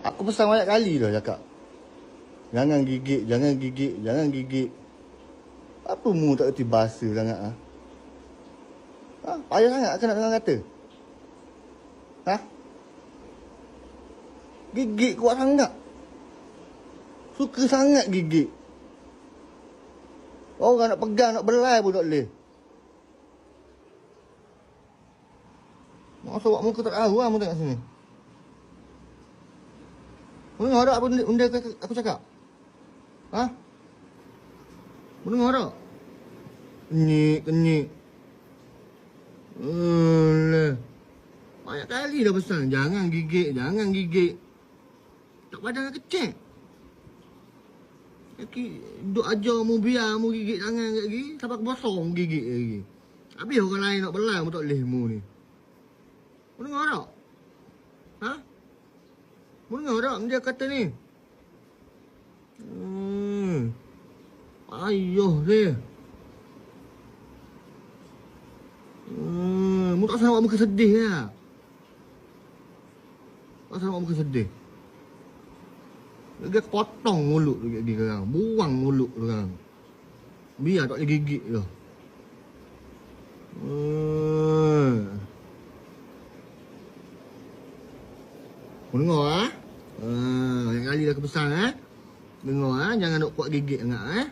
Aku pesan banyak kali dah cakap. Jangan gigit, jangan gigit, jangan gigit. Apa mu tak kerti bahasa sangat ah? Ha? Payah sangat kan nak dengar kata? Ha? Gigit kuat sangat. Suka sangat gigit. Orang nak pegang, nak belai pun tak boleh. Masa buat muka tak tahu lah mu tengok sini. Mu dengar tak apa benda aku cakap? Ha? Mu dengar tak? Kenyik. Alah. Banyak kali dah pesan. Jangan gigit, jangan gigit. Tak padang kecil. Duk ajar mu biar mu gigit tangan kat lagi. Sampai kebosong gigit lagi. Habis orang lain nak belai mu tak boleh mu ni. Mu dengar tak? Ha? Mu dengar tak dia kata ni? Ayuh dia. Mu tak salah buat muka sedih lah. Tak salah buat muka sedih. Dia potong mulut dia sekarang. Buang mulut sekarang. Biar tak boleh gigit tu. Mu dengar ah? Yang kali dah kepesan eh. Dengar ah, jangan nak kuat gigit sangat eh.